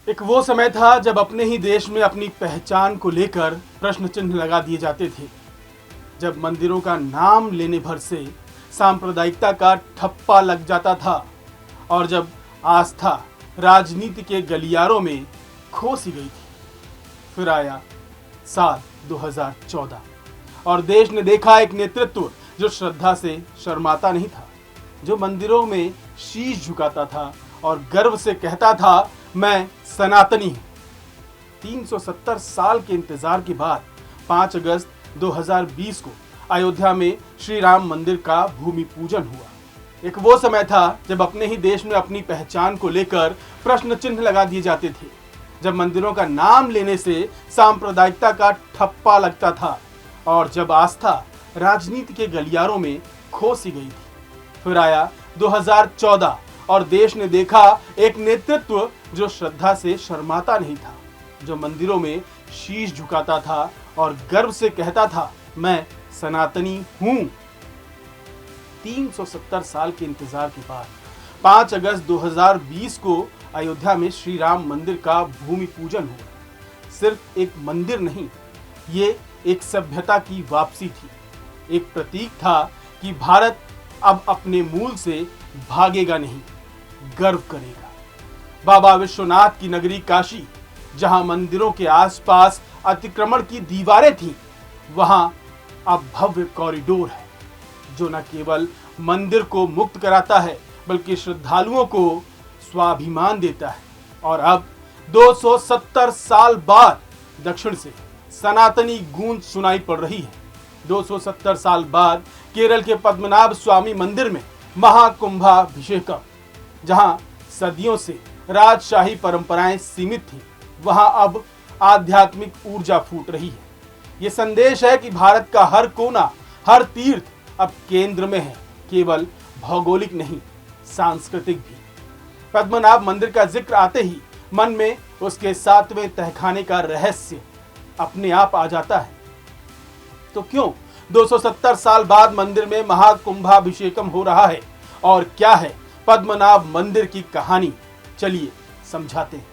एक वो समय था जब अपने ही देश में अपनी पहचान को लेकर प्रश्न चिन्ह लगा दिए जाते थे, जब मंदिरों का नाम लेने भर से सांप्रदायिकता का ठप्पा लग जाता था और जब आस्था राजनीति के गलियारों में खो सी गई थी। फिर आया साल 2014 और देश ने देखा एक नेतृत्व जो श्रद्धा से शर्माता नहीं था, जो मंदिरों में शीश झुकाता था और गर्व से कहता था, मैं सनातनी हूं। 370 साल के इंतजार के बाद 5 अगस्त 2020 को अयोध्या में श्री राम मंदिर का भूमि पूजन हुआ। एक वो समय था जब अपने ही देश में अपनी पहचान को लेकर प्रश्न चिन्ह लगा दिए जाते थे, जब मंदिरों का नाम लेने से सांप्रदायिकता का ठप्पा लगता था और जब आस्था राजनीति के गलियारों में खो सी गई थी। फिर आया 2014 और देश ने देखा एक नेतृत्व जो श्रद्धा से शर्माता नहीं था, जो मंदिरों में शीश झुकाता था और गर्व से कहता था, मैं सनातनी हूं। 370 साल के इंतजार के बाद 5 अगस्त 2020 को अयोध्या में श्री राम मंदिर का भूमि पूजन हुआ। सिर्फ एक मंदिर नहीं, ये एक सभ्यता की वापसी थी, एक प्रतीक था कि भारत अब अपने मूल से भागेगा नहीं, गर्व करेगा। बाबा विश्वनाथ की नगरी काशी, जहां मंदिरों के आसपास अतिक्रमण की दीवारें थीं, वहां अब भव्य कॉरिडोर है जो न केवल मंदिर को मुक्त कराता है बल्कि श्रद्धालुओं को स्वाभिमान देता है। और अब 270 साल बाद दक्षिण से सनातनी गूंज सुनाई पड़ रही है। 270 साल बाद केरल के पद्मनाभ स्वामी मंदिर में महाकुंभाभिषेकम, जहां सदियों से राजशाही परंपराएं सीमित थीं, वहां अब आध्यात्मिक ऊर्जा फूट रही है। ये संदेश है कि भारत का हर कोना, हर तीर्थ अब केंद्र में है, केवल भौगोलिक नहीं, सांस्कृतिक भी। पद्मनाभ मंदिर का जिक्र आते ही मन में उसके 7वें तहखाने का रहस्य अपने आप आ जाता है। तो क्यों 270 साल बाद मंदिर में महाकुंभाभिषेकम हो रहा है और क्या है पद्मनाभ मंदिर की कहानी? चलिए समझाते हैं।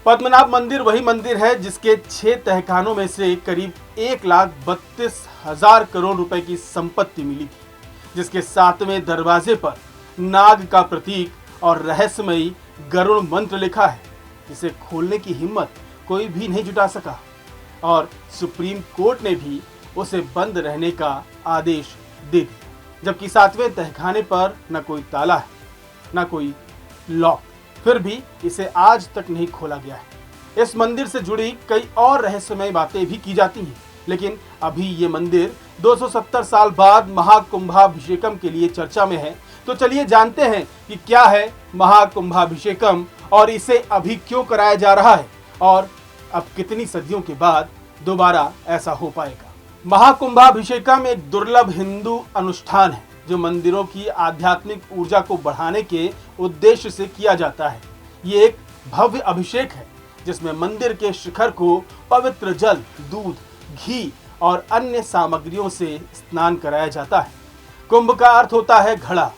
पद्मनाभ मंदिर वही मंदिर है जिसके 6 तहखानों में से करीब 1,32,000 करोड़ रुपए की संपत्ति मिली थी, जिसके 7वें दरवाजे पर नाग का प्रतीक और रहस्यमयी गरुड़ मंत्र लिखा है, जिसे खोलने की हिम्मत कोई भी नहीं जुटा सका और सुप्रीम कोर्ट ने भी उसे बंद रहने का आदेश दे दिया। जबकि 7वें तहखाने पर न कोई ताला है, न कोई लॉक, फिर भी इसे आज तक नहीं खोला गया है। इस मंदिर से जुड़ी कई और रहस्यमय बातें भी की जाती हैं, लेकिन अभी ये मंदिर 270 साल बाद महाकुंभाभिषेकम के लिए चर्चा में है। तो चलिए जानते हैं कि क्या है महाकुंभाभिषेकम और इसे अभी क्यों कराया जा रहा है और अब कितनी सदियों के बाद दोबारा ऐसा हो पाएगा। महाकुंभाभिषेकम एक दुर्लभ हिंदू अनुष्ठान है जो मंदिरों की आध्यात्मिक ऊर्जा को बढ़ाने के उद्देश्य से किया जाता है। ये एक भव्य अभिषेक है जिसमें मंदिर के शिखर को पवित्र जल, दूध, घी और अन्य सामग्रियों से स्नान कराया जाता है। कुंभ का अर्थ होता है घड़ा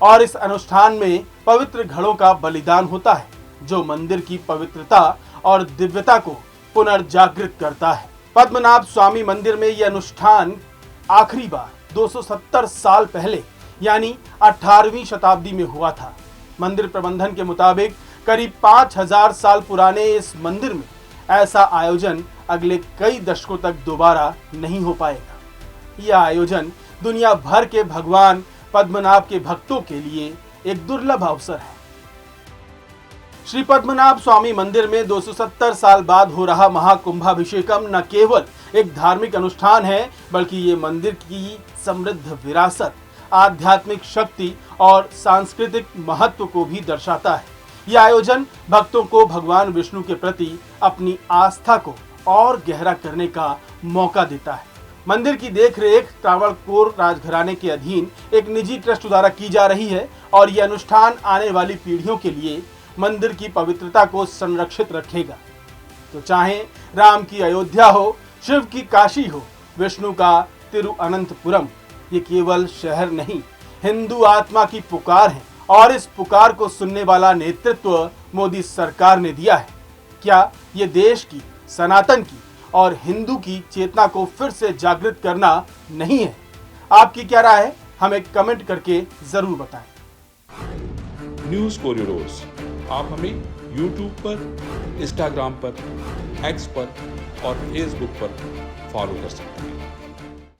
और इस अनुष्ठान में पवित्र घड़ों का बलिदान होता है जो मंदिर की पवित्रता और दिव्यता को पुनर्जागृत करता है। पद्मनाभ स्वामी मंदिर में यह अनुष्ठान आखिरी बार 270 साल पहले यानी 18वीं शताब्दी में हुआ था। मंदिर प्रबंधन के मुताबिक करीब 5000 साल पुराने इस मंदिर में ऐसा आयोजन अगले कई दशकों तक दोबारा नहीं हो पाएगा। यह आयोजन दुनिया भर के भगवान पद्मनाभ के भक्तों के लिए एक दुर्लभ अवसर है। श्री पद्मनाभ स्वामी मंदिर में 270 साल बाद हो रहा महाकुंभाभिषेकम न केवल एक धार्मिक अनुष्ठान है बल्कि ये मंदिर की समृद्ध विरासत, आध्यात्मिक शक्ति और सांस्कृतिक महत्व को भी दर्शाता है। यह आयोजन भक्तों को भगवान विष्णु के प्रति अपनी आस्था को और गहरा करने का मौका देता है। मंदिर की देखरेख त्रावणकोर राजघराने के अधीन एक निजी ट्रस्ट द्वारा की जा रही है और यह अनुष्ठान आने वाली पीढ़ियों के लिए मंदिर की पवित्रता को संरक्षित रखेगा। तो चाहे राम की अयोध्या हो, शिव की काशी हो, विष्णु का तिरुअनंतपुरम, ये केवल शहर नहीं, हिंदू आत्मा की पुकार है और इस पुकार को सुनने वाला नेतृत्व मोदी सरकार ने दिया है। क्या ये देश की, सनातन की और हिंदू की चेतना को फिर से जागृत करना नहीं है? आपकी क्या राय है, हमें कमेंट करके जरूर बताएं। न्यूज़ कोरिडोर्स आप हमें YouTube पर, Instagram पर, X पर और Facebook पर फॉलो कर सकते हैं।